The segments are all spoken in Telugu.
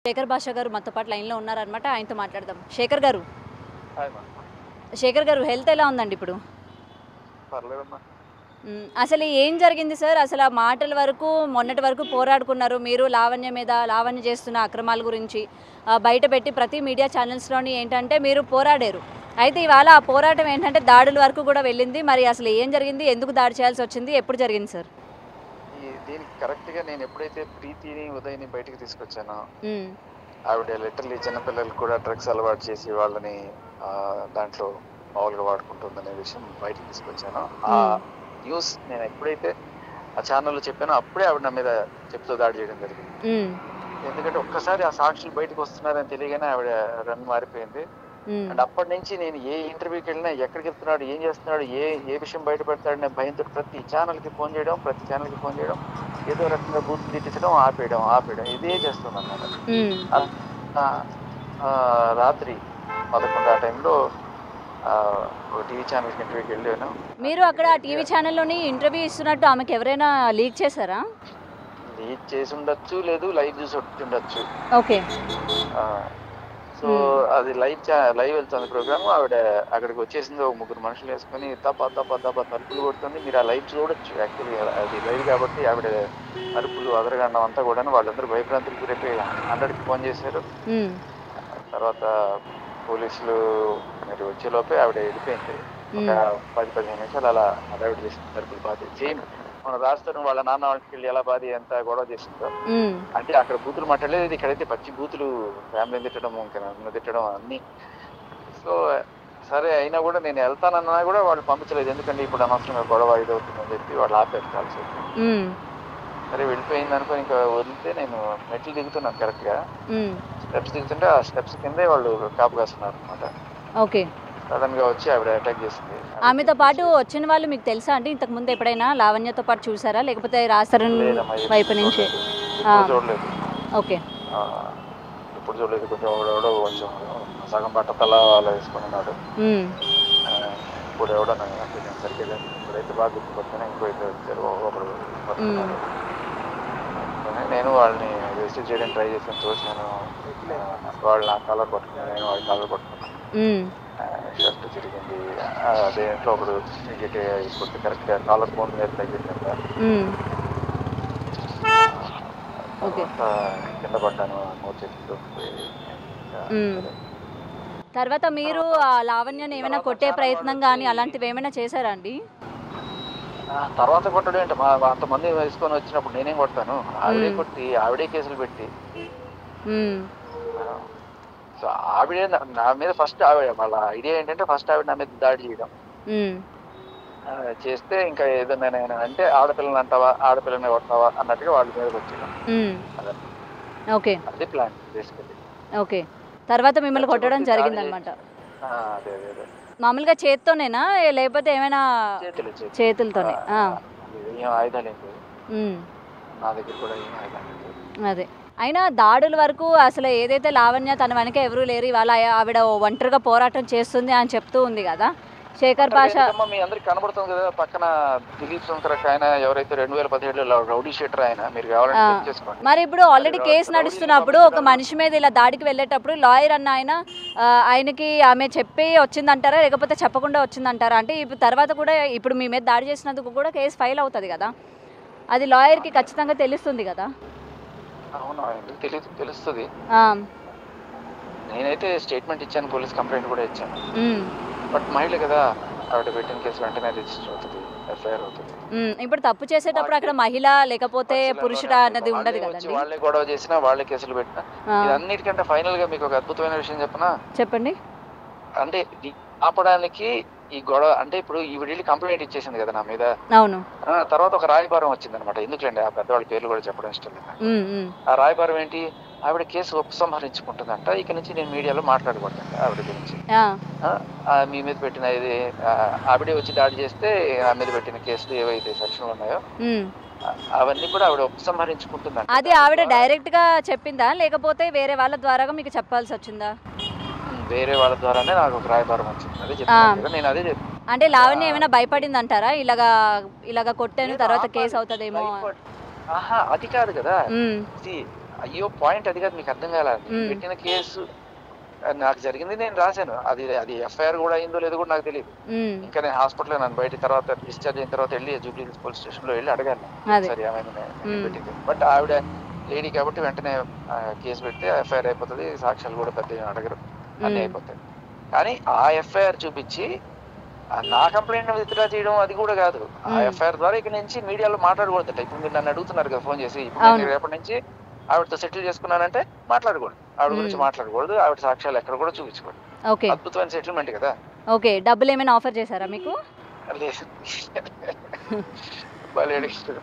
శేఖర్ భాష గారు మనతో పాటు లైన్లో ఉన్నారనమాట. ఆయనతో మాట్లాడదాం. శేఖర్ గారు, హాయ్ మా. శేఖర్ గారు హెల్త్ ఎలా ఉందండి ఇప్పుడు? పర్లేదమ్మా. అసలు ఏం జరిగింది సార్? అసలు ఆ మాటల వరకు మొన్నటి వరకు పోరాడుకున్నారు మీరు, లావణ్య మీద, లావణ్య చేస్తున్న అక్రమాల గురించి బయట పెట్టి ప్రతి మీడియా ఛానల్స్లోని ఏంటంటే మీరు పోరాడారు. అయితే ఇవాళ ఆ పోరాటం ఏంటంటే దాడుల వరకు కూడా వెళ్ళింది. మరి అసలు ఏం జరిగింది? ఎందుకు దాడి చేయాల్సి వచ్చింది? ఎప్పుడు జరిగింది సార్? దీనికి కరెక్ట్గా నేను ఎప్పుడైతే ప్రీతిని ఉదయ్ని బయటికి తీసుకొచ్చానో, ఉమ్, ఆవిడ లిటరలీ చిన్నపిల్లలకు కూడా డ్రగ్స్ అలవాటు చేసి వాళ్ళని దాంట్లో మామూలుగా వాడుకుంటుందనే విషయం బయటికి తీసుకొచ్చాను. ఆ న్యూస్ నేను ఎప్పుడైతే ఆ ఛానల్లో చెప్పానో అప్పుడే ఆవిడ నా మీద చెప్తూ దాడి చేయడం జరిగింది. ఎందుకంటే ఒక్కసారి ఆ సాక్షులు బయటకు వస్తున్నారని తెలియగానే ఆవిడ రన్ మారిపోయింది. అండ్ అప్పటి నుంచి నేను ఏ ఇంటర్వ్యూకి వెళ్ళినా ఎక్కడికి వెళ్తున్నాడు, ఏం చేస్తున్నాడు, ఏ విషయం బయట పెడతాడనే భయంతో ప్రతి ఛానల్కి ఫోన్ చేయడం, ఏదో రకంగా బూతులు తిట్టించడం, ఆపేయడం ఇదే చేస్తున్నాను అన్నమాట. రాత్రి 11 ఆ టైంలో ఒక టీవీ ఛానల్కి ఇంటర్వ్యూకి వెళ్ళాను. మీరు అక్కడ ఆ టీవీ ఛానల్లోని ఇంటర్వ్యూ ఇస్తున్నట్టు ఆమెకు ఎవరైనా లీక్ చేశారా? లీక్ చేసి ఉండొచ్చు, లేదు లైవ్ చూసి ఉండొచ్చు. ఓకే. సో అది లైవ్ వెళ్తుంది ప్రోగ్రామ్. ఆవిడ అక్కడికి వచ్చేసింది, ఒక 3 మనుషులు వేసుకొని తప్ప తలుపులు కొడుతుంది. మీరు ఆ లైవ్ చూడొచ్చు. యాక్చువల్లీ అది లైవ్ కాబట్టి ఆవిడ తలుపులు అదరగండం అంతా కూడా వాళ్ళందరూ భయభ్రాంతులకు గురైపోయి 100కి ఫోన్ చేశారు. తర్వాత పోలీసులు మీరు వచ్చేలోపే ఆవిడ వెళ్ళిపోయింది. ఒక 10-15 నిమిషాలు అలా ఆవిడ చేసిన తలుపులు బాధ సేమ్ మన రాస్తారు వాళ్ళ నాన్న వాళ్ళకి వెళ్ళి ఎలా బాధ ఎంత గొడవ చేసిందో. అంటే అక్కడ బూతులు మాట్లాడలేదు, ఇక్కడైతే పచ్చి బూతులు, ఫ్యామిలీని తిట్టడం, ఇంకా నన్ను తిట్టడం అన్ని. సో సరే అయినా కూడా నేను వెళ్తానన్నా కూడా వాళ్ళు పంపించలేదు. ఎందుకంటే ఇప్పుడు అనవసరంగా గొడవ ఇదవుతుందని చెప్పి వాళ్ళు ఆపారు కాల్సి. సరే వెళ్ళిపోయింది అనుకో ఇంకా వదిలితే నేను మెట్లు దిగుతున్నాను. కరెక్ట్గా స్టెప్స్ దిగుతుంటే ఆ స్టెప్స్ కిందే వాళ్ళు కాపు కాస్తున్నారు అనమాట. ఓకే. సడన్ గా వచ్చి ఆవిడ అటాక్ చేసింది. ఆమెతో పాటు వచ్చిన వాళ్ళు మీకు తెలుసా అండి? ఇంతకు ముందు ఎప్పుడైనా లావణ్యతో పాటు చూసారా, లేకపోతే రాస్తారన్ వైపు నుంచి? చూడలేదు. ఓకే. ఇప్పుడు చూడలేదు. కొంచెం కొంచెం సగం బట్టతల అలా వేసుకుని ఉన్నాడు. ఇప్పుడు ఎవడో నాకు సరిగ్గా ఇప్పుడైతే బాగా గుర్తుపడుతున్నా. ఇంకో ఇద్దరు వచ్చారు, ఒకరు పడుతున్నారు. నేను వాళ్ళని రిజిస్టర్ చేయడానికి ట్రై చేసాను, చూసాను. వాళ్ళు నా కాలర్ పట్టుకున్నాను, నేను వాళ్ళ కాలర్ పట్టుకున్నాను. షర్ట్ తిరిగింది. దేంట్లో ఒకడు ఇప్పుడు కరెక్ట్గా కాలర్ ఫోన్ మీద తగ్గిందంట. కింద పడ్డాను, మూర్చేతితో. తర్వాత మీరు లావణ్యని ఏమైనా కొట్టే ప్రయత్నం కానీ అలాంటివి ఏమైనా చేశారా అండి? తర్వాత కొట్టడం ఏంటి, అంతమంది వేసుకొని వచ్చినప్పుడు నేనేం కొడతాను? ఆవిడే కొట్టి ఆవిడే కేసులు పెట్టి. సో ఆవిడే నా మీద ఫస్ట్ ఆవిడ వాళ్ళ ఐడియా ఏంటంటే ఫస్ట్ ఆవిడ నా మీద దాడి చేయడం చేస్తే ఇంకా ఏదన్నా అంటే ఆడపిల్లని అంటావా, ఆడపిల్లని కొడతావా అన్నట్టుగా వాళ్ళ మీదకి వచ్చేయడం. ఓకే. అది ప్లాన్ బేసికల్లీ. ఓకే. తర్వాత మిమ్మల్ని కొట్టడం జరిగింది అనమాట. అదే మామూలుగా చేత్తోనేనా లేకపోతే ఏమైనా? చేతులతోనే. ఏం ఆయుధాలు ఏం లేవు నా దగ్గర కూడా, ఏం ఆయుధాలు లేవు. అదే అయినా దాడుల వరకు అసలు ఏదైతే లావణ్య తన వెనక ఎవరూ లేరు, ఇవాళ ఆవిడ ఒంటరిగా పోరాటం చేస్తుంది అని చెప్తూ ఉంది కదా శేఖర్ భాష. మీ అందరికి కనబడుతుంది కదా పక్కన దిలీప్ శంకర్ ఆయన, ఎవరైతే 2017లో రౌడీ షీటర్ ఆయన, మీరు కావాలంటే చెక్ చేసుకోండి. మరి ఇప్పుడు ఆల్రెడీ కేసు నడుస్తున్నప్పుడు ఒక మనిషి మీద ఇలా దాడికి వెళ్ళేటప్పుడు లాయర్ అన్న ఆయనకి ఆమె చెప్పి వచ్చిందంటారా లేకపోతే చెప్పకుండా వచ్చిందంటారా? అంటే ఇప్పుడు తర్వాత కూడా ఇప్పుడు మీ మీద దాడి చేసినందుకు కూడా కేసు ఫైల్ అవుతుంది కదా, అది లాయర్కి ఖచ్చితంగా తెలుస్తుంది కదా? అవును, తెలుస్తుంది. నేనైతే స్టేట్మెంట్ ఇచ్చాను, పోలీస్ కంప్లైంట్ కూడా ఇచ్చాను. బట్ మహిళ కదా, ఆవిడ పెట్టిన కేసు వెంటనే రిజిస్టర్ అవుతుంది, ఎఫ్ఐఆర్ అవుతుంది. ఇప్పుడు తప్పు చేసేటప్పుడు అక్కడ మహిళ లేకపోతే పురుషుడా అన్నది ఉండదు కదా. వాళ్ళే గొడవ చేసినా, వాళ్ళే కేసులు పెట్టినా, అన్నిటికంటే ఫైనల్ గా మీకు ఒక అద్భుతమైన విషయం చెప్పనా? చెప్పండి. అంటే ఆపడానికి ఈ గొడవ అంటే ఇప్పుడు ఈవిడ కంప్లైంట్ ఇచ్చేసింది కదా నా మీద. అవును. తర్వాత ఒక రాయబారం వచ్చింది అనమాట. ఎందుకండి ఆ పెద్దవాళ్ళ పేర్లు కూడా చెప్పడం ఇష్టం లేదు. ఆ రాయబారం ఏంటి, ఆవిడ కేసు ఉపసంహరించుకుంటుందంట, ఇక నుంచి నేను మీడియాలో మాట్లాడకూడదంట ఆవిడ గురించి. మీ మీద పెట్టిన ఇది ఆవిడే వచ్చి దాడి చేస్తే ఆ మీద పెట్టిన కేసులు ఏవైతే సెక్షన్లు ఉన్నాయో అవన్నీ కూడా ఆవిడ ఉపసంహరించుకుంటుందంట. అది ఆవిడ డైరెక్ట్ గా చెప్పిందా లేకపోతే వేరే వాళ్ళ ద్వారా మీకు చెప్పాల్సి వచ్చిందా? వేరే వాళ్ళ ద్వారానే నాకు ఒక రాయబారం వచ్చింది. అదే చెప్తాను, నేను అదే చెప్తాను. అంటే లావణ్య ఏమైనా భయపడింది అంటారా, ఇలాగా కొట్టాను తర్వాత కేసు అవుతుందేమో? అది కాదు కదా, అయ్యో పాయింట్ అది కాదు, మీకు అర్థం కాల. మ్మ్. పెట్టిన కేసు నాకు జరిగింది, నేను రాశాను. అది ఎఫ్ఐఆర్ కూడా అయిందో లేదో కూడా నాకు తెలియదు. మ్మ్. ఇంకా నేను హాస్పిటల్లో నన్ను బయట తర్వాత డిశ్చార్జ్ అయిన తర్వాత వెళ్ళి జూబ్లీ పోలీస్ స్టేషన్ లో వెళ్ళి అడగాను అదే సరే ఏమైంది మ్మ్. పెట్టింది. బట్ ఆవిడ లేడీ కాబట్టి వెంటనే కేసు పెడితే ఎఫ్ఐఆర్ అయిపోతుంది, సాక్ష్యాలు కూడా పెద్ద ఏం అడగరు, అన్నీ మ్మ్. అయిపోతాయి. కానీ ఆ ఎఫ్ఐఆర్ చూపించి నా కంప్లైంట్ విత్డ్రా చేయడం అది కూడా కాదు. ఆ మ్మ్. ఎఫ్ఐఆర్ ద్వారా ఇక నుంచి మీడియాలో మాట్లాడకూడదట. ఇప్పుడు మీరు నన్ను అడుగుతున్నారు కదా ఫోన్ చేసి, ఇప్పుడు అవును నేను రేపటి నుంచి ఆవిడతో సెటిల్ చేసుకున్నానంటే మాట్లాడకూడదు, ఆవిడ గురించి మ్మ్. మాట్లాడకూడదు, ఆవిడ సాక్ష్యాలు ఎక్కడ కూడా చూపించకూడదు. ఓకే అద్భుతమైన సెటిల్మెంట్ కదా. ఓకే డబ్బులు ఏమైనా ఆఫర్ చేశారా మీకు? లేదు. భలే అడిగారు.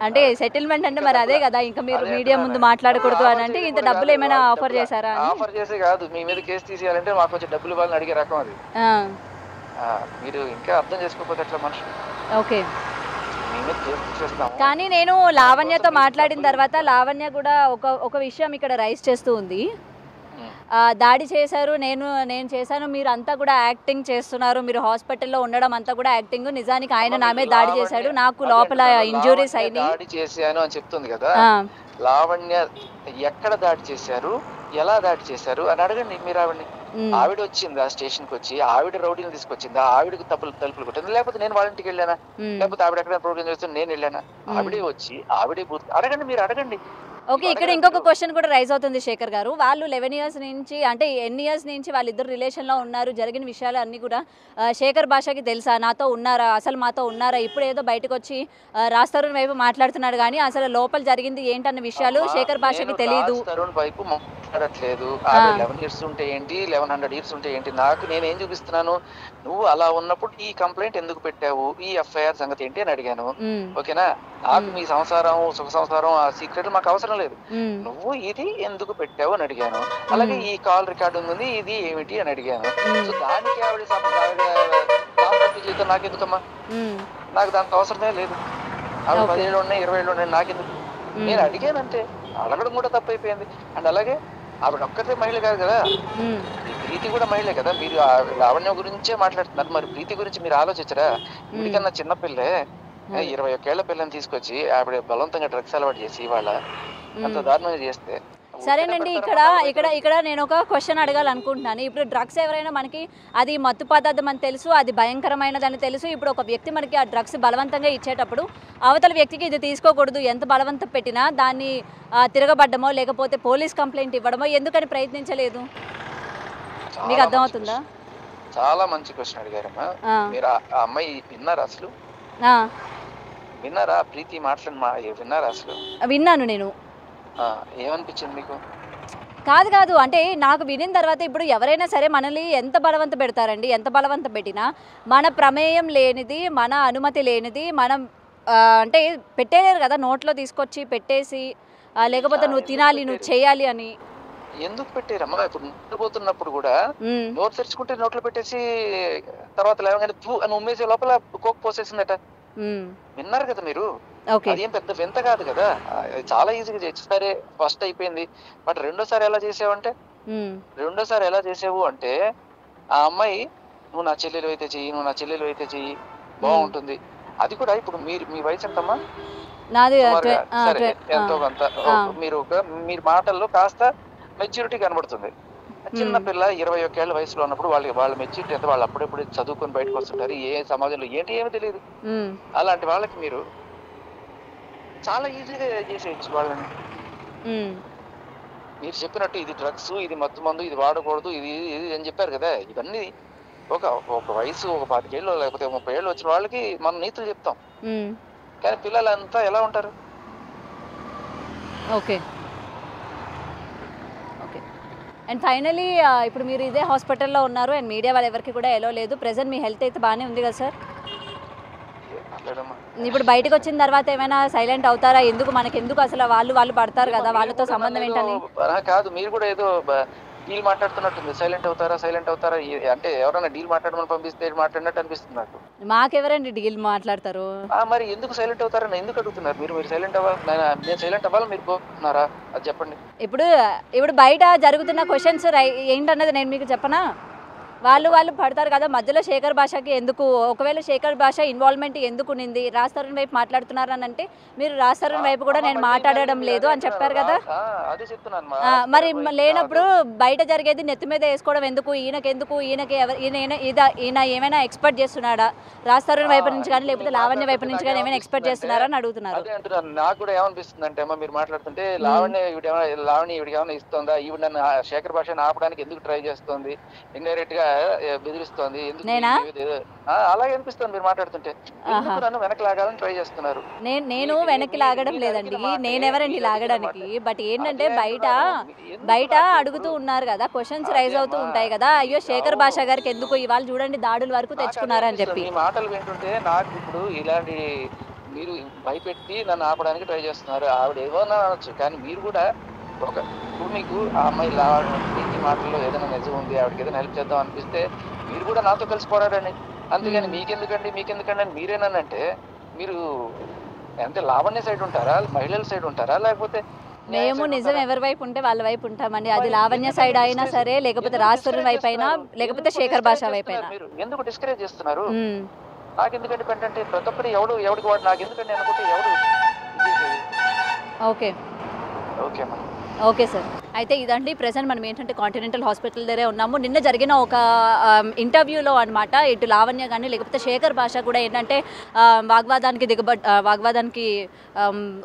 అంటే సెటిల్మెంట్ అంటే మరి అదే కదా, ఇంకా మీరు అదే మీడియా అంటున్నాను. ముందు మాట్లాడకూడదు అని అంటే ఆఫర్ ఇంత చేయడం డబ్బులు కూడా ఏమైనా కాదు, ఆఫర్ చేశారా అని? ఆఫర్ చేసే కాదు, మీ మీద కేసు తీసేయాలంటే మాకు కొంచెం డబ్బులు ఇవ్వాలని అడిగే రకం అది. ఆ, మీరు ఇంకా అర్థం చేసుకోకపోతే ఎట్లా మనుషులు. ఓకే మీ మీద కేసు తీసేస్తాము. కానీ నేను లావణ్యతో మాట్లాడిన తర్వాత లావణ్య కూడా ఒక విషయం ఇక్కడ రైస్ చేస్తూ ఉంది. ఉమ్. దాడి చేశారు, నేను చేశాను, మీరు అంతా కూడా యాక్టింగ్ చేస్తున్నారు, మీరు హాస్పిటల్లో ఉండడం అంతా కూడా యాక్టింగ్, నిజానికి ఆయన నా మీద దాడి చేశాడు, నాకు అదే లోపల అంటున్నాను, ఇంజురీస్ లావణ్య అయినాయి. దాడి చేశాను అని చెప్తుంది కదా. ఆ, లావణ్య ఎక్కడ దాడి చేశారు, ఎలా దాడి చేశారు అని అడగండి మీరు ఆవిడని. ఉమ్, ఆవిడ వచ్చిందా స్టేషన్ కి వచ్చి, ఆవిడ రౌడీని తీసుకొచ్చిందా, ఆవిడకి తలుపులు కొట్టింది, లేకపోతే నేను వాళ్ళ ఇంటికి వెళ్ళానా, ఉమ్. లేకపోతే ఆవిడ ఎక్కడ ప్రోగ్రామ్ చేస్తే నేను వెళ్ళానా, ఆవిడే వచ్చి ఆవిడే అడగండి, మీరు అడగండి. ఓకే ఇక్కడ ఇంకొక క్వశ్చన్ కూడా రైజ్ అవుతుంది శేఖర్ గారు. వాళ్ళు 11 ఇయర్స్ నుంచి అంటే ఎన్ని ఇయర్స్ నుంచి వాళ్ళిద్దరు రిలేషన్లో ఉన్నారు, జరిగిన విషయాలు అన్నీ కూడా శేఖర్ భాషకి తెలుసా, నాతో ఉన్నారా, అసలు మాతో ఉన్నారా, ఇప్పుడు ఏదో బయటకు వచ్చి రాజ్ వైపు మాట్లాడుతున్నాడు కానీ అసలు లోపల జరిగింది ఏంటన్న విషయాలు శేఖర్ భాషకి తెలియదు. తరుణ్ వైపు మాట్లాడట్లేదు. ఆ. 11 ఇయర్స్ ఉంటే ఏంటి, 1100 ఇయర్స్ ఉంటే ఏంటి, నాకు నేనేం చూపిస్తున్నాను, నువ్వు అలా ఉన్నప్పుడు ఈ కంప్లైంట్ ఎందుకు పెట్టావు, ఈ ఎఫ్ఐఆర్ సంగతి ఏంటి అని అడిగాను. ఉమ్, ఓకేనా, నాకు మీ సంసారం సుఖ సంసారం ఆ సీక్రెట్ మాకు అవసరం లేదు, ఉమ్, నువ్వు ఇది ఎందుకు పెట్టావు అని అడిగాను. అలాగే ఈ కాల్ రికార్డింగ్ ఉంది, ఇది ఏమిటి అని అడిగాను. సో దానికి ఆవిడ దాంపత్య జీవితం నాకెందుకమ్మా, ఉమ్, నాకు దాంతో అవసరమే లేదు. ఆవిడ Okay. 10 ఏళ్ళు ఉన్నాయి, 20 ఏళ్ళు ఉన్నాయి, నాకెందుకు, నేను అడిగానంటే అడగడం కూడా తప్పైపోయింది. అండ్ అలాగే ఆవిడ ఒక్కతే మహిళ కాదు కదా, ఉమ్, ఈ ప్రీతి కూడా మహిళే కదా. మీరు లావణ్య గురించే మాట్లాడుతున్నారు, మరి ప్రీతి గురించి మీరు ఆలోచించరా? ఇప్పటికన్నా చిన్నపిల్లే 21 ఏళ్ల పిల్లని తీసుకొచ్చి ఆవిడ బలవంతంగా డ్రగ్స్ అలవాటు చేసి వాళ్ళ అంత దారుణంగా చేస్తే సరేనండి. ఇక్కడ నేను ఒక క్వశ్చన్ అడగాలనుకుంటున్నాను. ఇప్పుడు డ్రగ్స్ ఎవరైనా మనకి అది మత్తు పదార్థం అని తెలుసు, అది భయంకరమైనదని తెలుసు. ఇప్పుడు ఒక వ్యక్తి మనకి ఆ డ్రగ్స్ బలవంతంగా ఇచ్చేటప్పుడు అవతల వ్యక్తికి ఇది తీసుకోకూడదు, ఎంత బలవంతం పెట్టినా దాన్ని తిరగబడ్డమో లేకపోతే పోలీస్ కంప్లైంట్ ఇవ్వడమో ఎందుకని ప్రయత్నించలేదు? మీకు అర్థమవుతుందా? చాలా మంచి క్వశ్చన్ అడిగారమ్మా. మీరు ఆ అమ్మాయి విన్నారా అసలు? విన్నారా ప్రీతి మాట్లాడి విన్నారా అసలు? విన్నాను నేను. ఏమనిపించింది మీకు? కాదు అంటే నాకు వినిన తర్వాత ఇప్పుడు ఎవరైనా సరే మనల్ని ఎంత బలవంత పెడతారండి, ఎంత బలవంత పెట్టినా మన ప్రమేయం లేనిది, మన అనుమతి లేనిది మనం అంటే పెట్టేయలేరు కదా, నోట్లో తీసుకొచ్చి పెట్టేసి లేకపోతే నువ్వు తినాలి, నువ్వు చేయాలి అని. ఎందుకు పెట్టారమ్మా? ఇప్పుడు నిద్రపోతున్నప్పుడు కూడా నోట్ తెరుచుకుంటే నోట్లో పెట్టేసి తర్వాత లేవగానే అని ఉమ్మేసే లోపల కోక్ పోసేసిందట. విన్నారు కదా మీరు? అదేం పెద్ద వింత కాదు కదా, చాలా ఈజీగా చేయొచ్చు. సరే ఫస్ట్ అయిపోయింది, బట్ రెండోసారి ఎలా చేసావంటే, రెండోసారి ఎలా చేసావు అంటే ఆ అమ్మాయి నువ్వు నా చెల్లెలు అయితే చెయ్యి, నువ్వు నా చెల్లెలు అయితే చెయ్యి, బాగుంటుంది. అది కూడా ఇప్పుడు మీ వయసు ఎంతమ్మా? సరే ఎంతో కొంత మీరు మాటల్లో కాస్త మెచ్యూరిటీ కనబడుతుంది. చిన్న పిల్ల 21 ఏళ్ల వయసులో ఉన్నప్పుడు వాళ్ళ మెచ్యూరిటీ ఎంత, వాళ్ళు అప్పుడప్పుడు చదువుకొని బయటకు వస్తుంటారు, ఏ సమాజంలో ఏంటి ఏమీ తెలియదు. అలాంటి వాళ్ళకి మీరు చాలా ఈజీగా చేసేయచ్చు వాళ్ళని. మీరు చెప్పినట్టు ఇది డ్రగ్స్, ఇది మత్తు మందు, ఇది వాడకూడదు, ఇది అని చెప్పారు కదా. ఇవన్నీ ఒక వయసు, ఒక 25 ఏళ్ళు లేకపోతే 30 ఏళ్ళు వచ్చిన వాళ్ళకి మనం నీతులు చెప్తాం, కానీ పిల్లలంతా ఎలా ఉంటారు? Okay okay. అండ్ ఫైనలీ ఇప్పుడు మీరు ఇదే హాస్పిటల్లో ఉన్నారు అండ్ మీడియా వాళ్ళు ఎవరికి కూడా ఎలో లేదు. ప్రెజెంట్ మీ హెల్త్ అయితే బాగానే ఉంది కదా సార్? ఇప్పుడు బయటకు వచ్చిన తర్వాత ఏమైనా సైలెంట్ అవుతారా? మనకెందుకు అసలు వాళ్ళు పడతారు కదా, వాళ్ళతో సంబంధం ఏంటని? కాదు, మీరు కూడా ఏదో డీల్ మాట్లాడుతున్నట్టుంది. సైలెంట్ అవుతారా అంటే ఎవరైనా డీల్ మాట్లాడమని పంపిస్తే మాట్లాడినట్టు అనిపిస్తుంది నాకు. మాకెవరండి డీల్ మాట్లాడతారు? మరి ఎందుకు సైలెంట్ అవుతారని ఎందుకు అడుగుతున్నారు మీరు సైలెంట్ అవ్వాలి, నేను సైలెంట్ అవ్వాలి, మీరు పోతున్నారా? అది చెప్పండి. ఇప్పుడు బయట జరుగుతున్న క్వశ్చన్స్ ఏంటన్నది నేను మీకు చెప్పనా? వాళ్ళు పడతారు కదా మధ్యలో శేఖర్ భాషకి ఎందుకు, ఒకవేళ శేఖర్ భాష ఇన్వాల్వ్మెంట్ ఎందుకు నింది, రాజ్ తరుణ్ వైపు మాట్లాడుతున్నారు అని అంటే మీరు రాజ్ తరుణ్ వైపు కూడా నేను మాట్లాడడం లేదు అని చెప్పారు కదా. అదే చెప్తున్నాను మరి లేనప్పుడు బయట జరిగేది నెత్తి మీద వేసుకోవడం ఎందుకు, ఈయనకి ఈయన ఏమైనా ఎక్స్పెక్ట్ చేస్తున్నాడా రాజ్ తరుణ్ వైపు నుంచి కానీ లేకపోతే లావణ్య వైపు నుంచి కానీ ఏమైనా ఎక్స్పెక్ట్ చేస్తున్నారా అని అడుగుతున్నారు. అదే అంటున్నాను, నాకు కూడా ఏమనిపిస్తుంది అంటే అమ్మ మీరు మాట్లాడుతుంటే లావణ్య ఈవిడికి ఏమైనా ఇస్తుందా, ఈవిడ నన్ను శేఖర్ భాషను ఆపడానికి ఎందుకు ట్రై చేస్తుంది, ఇండైరెక్ట్ గా బెదిరిస్తోంది ఎందుకు, అలాగే అనిపిస్తుంది మీరు మాట్లాడుతుంటే. నన్ను వెనక్కి లాగాలని ట్రై చేస్తున్నారు. నేను వెనక్కి లాగడం లేదండి, నేనెవరండి లాగడానికి. బట్ ఏంటంటే బయట అడుగుతూ ఉన్నారు కదా, క్వశ్చన్స్ రైజ్ అవుతూ ఉంటాయి కదా, అయ్యో శేఖర్ భాష గారికి ఎందుకు ఇవాళ చూడండి దాడుల వరకు తెచ్చుకున్నారని చెప్పి. ఈ మాటలు వింటుంటే నాకు ఇప్పుడు ఇలాంటి మీరు భయపెట్టి నన్ను ఆపడానికి ట్రై చేస్తున్నారు. ఆవిడ ఏమన్నా అనొచ్చు, కానీ మీరు కూడా ఇప్పుడు మీకు ఆ అమ్మాయి ఈ మాటల్లో ఏదైనా నిజం ఉంది, ఆవిడకి ఏదైనా హెల్ప్ చేద్దాం అనిపిస్తే మీరు కూడా నాతో కలిసి పోరాడండి. అంతేగాని మీకెందుకండి అని మీరేనంటే మీరు అంటే లావణ్య సైడ్ ఉంటారా, మహిళల సైడ్ ఉంటారా, లేకపోతే మేము నిజం ఎవరి వైపు ఉంటే వాళ్ళ వైపు ఉంటామండి. అది లావణ్య సైడ్ అయినా సరే, లేకపోతే రాజ్ తరుణ్ వైపు అయినా, లేకపోతే శేఖర్ భాష వైపు అయినా. మీరు ఎందుకు డిస్కరేజ్ చేస్తున్నారు? నాకు ఎందుకంటే అంటే ప్రతి ఒక్కరు ఎవడికి వాడు నాకు ఎందుకంటే అనుకుంటే ఎవడు. ఓకే ఓకే అమ్మా. Okay sir. అయితే ఇదండి ప్రెసెంట్ మనం ఏంటంటే కాంటినెంటల్ హాస్పిటల్ దగ్గరే ఉన్నాము. నిన్న జరిగిన ఒక ఇంటర్వ్యూలో అనమాట ఇటు లావణ్య కానీ లేకపోతే శేఖర్ భాష కూడా ఏంటంటే వాగ్వాదానికి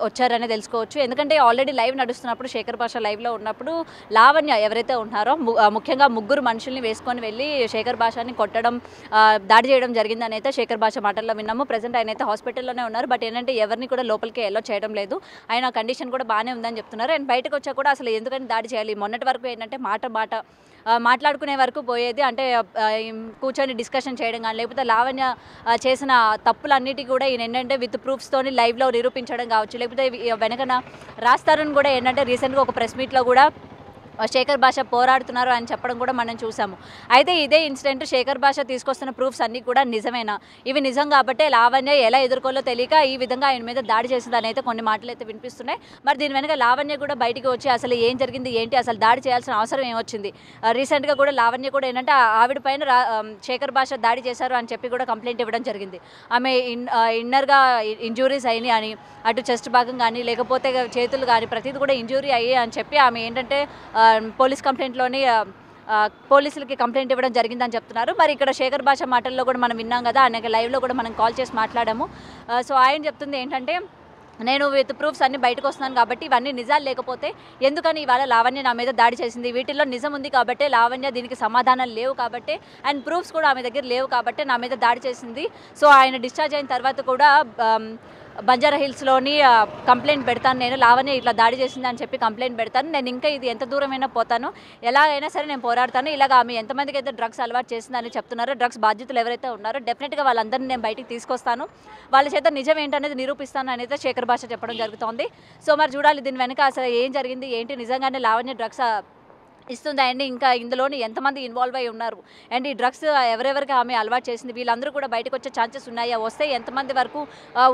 వచ్చారనే తెలుసుకోవచ్చు. ఎందుకంటే ఆల్రెడీ లైవ్ నడుస్తున్నప్పుడు శేఖర్ భాష లైవ్లో ఉన్నప్పుడు లావణ్య ఎవరైతే ఉన్నారో ముఖ్యంగా ముగ్గురు మనుషుల్ని వేసుకొని వెళ్ళి శేఖర్ భాషని కొట్టడం, దాడి చేయడం జరిగిందని అయితే శేఖర్ భాష మాటల్లో విన్నాము. ప్రెసెంట్ ఆయన అయితే హాస్పిటల్లోనే ఉన్నారు. బట్ ఏంటంటే ఎవరిని కూడా లోపలికి ఎల్లో చేయడం లేదు. ఆయన కండిషన్ కూడా బాగానే ఉందని చెప్తున్నారు. అండ్ బయటకు వచ్చా కూడా అసలు ఎందుకంటే దాడి చేయాలి, మొన్నటి వరకు ఏంటంటే మాట్లాడుకునే వరకు పోయేది, అంటే కూర్చొని డిస్కషన్ చేయడం కానీ లేకపోతే లావణ్య చేసిన తప్పులన్నిటికీ కూడా ఈయన ఏంటంటే విత్ ప్రూఫ్స్తోని లైవ్లో నిరూపించడం కావచ్చు, లేకపోతే వెనకన రాజ్ తరుణ్ కూడా ఏంటంటే రీసెంట్గా ఒక ప్రెస్ మీట్లో కూడా శేఖర్ భాష పోరాడుతున్నారు అని చెప్పడం కూడా మనం చూసాము. అయితే ఇదే ఇన్సిడెంట్ శేఖర్ భాష తీసుకొస్తున్న ప్రూఫ్స్ అన్నీ కూడా నిజమేనా, ఇవి నిజం కాబట్టే లావణ్య ఎలా ఎదుర్కోలో తెలియక ఈ విధంగా ఆయన మీద దాడి చేసిందని అయితే కొన్ని మాటలు అయితే వినిపిస్తున్నాయి. మరి దీని వెనక లావణ్య కూడా బయటికి వచ్చి అసలు ఏం జరిగింది ఏంటి, అసలు దాడి చేయాల్సిన అవసరం ఏమొచ్చింది, రీసెంట్గా కూడా లావణ్య కూడా ఏంటంటే ఆవిడ పైన శేఖర్ భాష దాడి చేశారు అని చెప్పి కూడా కంప్లైంట్ ఇవ్వడం జరిగింది. ఆమె ఇన్నర్గా ఇంజూరీస్ అయినాయి అని, అటు చెస్ట్ భాగం కానీ లేకపోతే చేతులు కానీ ప్రతిదీ కూడా ఇంజూరీ అయ్యాయి అని చెప్పి ఆమె ఏంటంటే పోలీసులకి కంప్లైంట్ ఇవ్వడం జరిగిందని చెప్తున్నారు. మరి ఇక్కడ శేఖర్ భాష మాటల్లో కూడా మనం విన్నాం కదా, ఆయనకి లైవ్లో కూడా మనం కాల్ చేసి మాట్లాడాము. సో ఆయన చెప్తుంది ఏంటంటే నేను విత్ ప్రూఫ్స్ అన్ని బయటకు వస్తున్నాను కాబట్టి ఇవన్నీ నిజాలు లేకపోతే ఎందుకని ఇవాళ లావణ్య నా మీద దాడి చేసింది, వీటిల్లో నిజం ఉంది కాబట్టి లావణ్య దీనికి సమాధానాలు లేవు కాబట్టి అండ్ ప్రూఫ్స్ కూడా ఆమె దగ్గర లేవు కాబట్టి నా మీద దాడి చేసింది. సో ఆయన డిశ్చార్జ్ అయిన తర్వాత కూడా బంజారా హిల్స్లోని కంప్లైంట్ పెడతాను, నేను లావణ్య ఇట్లా దాడి చేసింది అని చెప్పి కంప్లైంట్ పెడతాను, నేను ఇంకా ఇది ఎంత దూరమైనా పోతాను, ఎలాగైనా సరే నేను పోరాడతాను, ఇలాగ ఆమె ఎంతమందికి అయితే డ్రగ్స్ అలవాటు చేసిందని చెప్తున్నారో డ్రగ్స్ బాధ్యతలు ఎవరైతే ఉన్నారో డెఫినెట్గా వాళ్ళందరినీ నేను బయటికి తీసుకొస్తాను, వాళ్ళ చేత నిజం ఏంటనేది నిరూపిస్తాను అనేది శేఖర్ భాష చెప్పడం జరుగుతోంది. సో మరి చూడాలి దీని వెనక అసలు ఏం జరిగింది ఏంటి, నిజంగానే లావణ్య డ్రగ్స్ ఇస్తుంది అండ్ ఇంకా ఇందులోని ఎంతమంది ఇన్వాల్వ్ అయి ఉన్నారు అండ్ ఈ డ్రగ్స్ ఎవరెవరికి ఆమె అలవాటు చేసింది, వీళ్ళందరూ కూడా బయటకు వచ్చే ఛాన్సెస్ ఉన్నాయా, వస్తే ఎంతమంది వరకు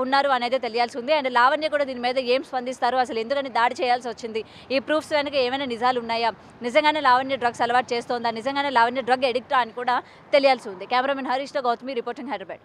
ఉన్నారు అనేది తెలియాల్సి ఉంది. అండ్ లావణ్య కూడా దీని మీద ఏం స్పందిస్తారు, అసలు ఎందుకని దాడి చేయాల్సి వచ్చింది, ఈ ప్రూఫ్స్ వెనక ఏమైనా నిజాలు ఉన్నాయా, నిజంగానే లావణ్య డ్రగ్స్ అలవాటు చేస్తోందా, నిజంగానే లావణ్య డ్రగ్ ఎడిక్టా అని కూడా తెలియాల్సి ఉంది. కెమెరామెన్ హరీష్తో గౌతమి రిపోర్టింగ్ హైదరాబాద్.